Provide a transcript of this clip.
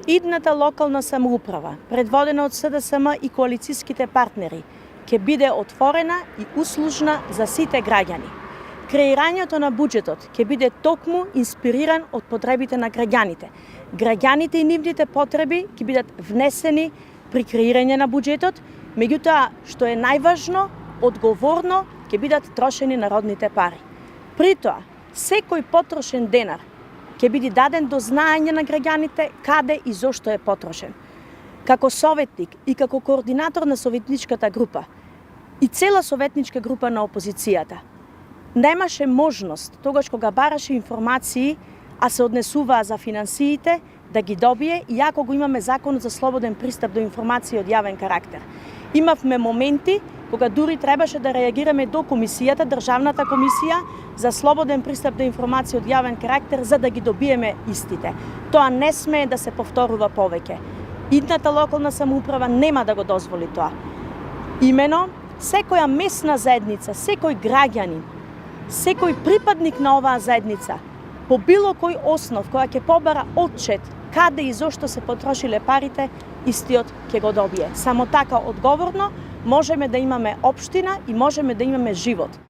Идната локална самоуправа, предводена од СДСМ и коалицијските партнери, ќе биде отворена и услужна за сите граѓани. Креирањето на буџетот ќе биде токму инспириран од потребите на граѓаните. Граѓаните и нивните потреби ќе бидат внесени при креирање на буџетот, меѓутоа, што е најважно, одговорно ќе бидат трошени народните пари. При тоа, секој потрошен денар ќе биде даден до знаење на граѓаните каде и зошто е потрошен. Како советник и како координатор на советничката група и цела советничка група на опозицијата, немаше можност, тогаш кога бараше информации, а се однесуваа за финансиите, да ги добие, иако го имаме законот за слободен пристап до информации од јавен карактер. Имавме моменти кога дури требаше да реагираме до комисијата, Државната комисија за слободен пристап до информации од јавен карактер, за да ги добиеме истите. Тоа не смее да се повторува повеќе. Идната локална самоуправа нема да го дозволи тоа. Имено, секоја местна заедница, секој граѓанин, секој припадник на оваа заедница, по било кој основ, која ќе побара отчет каде и зошто се потрошиле парите, истиот ќе го добие. Само така одговорно можеме да имаме општина и можеме да имаме живот.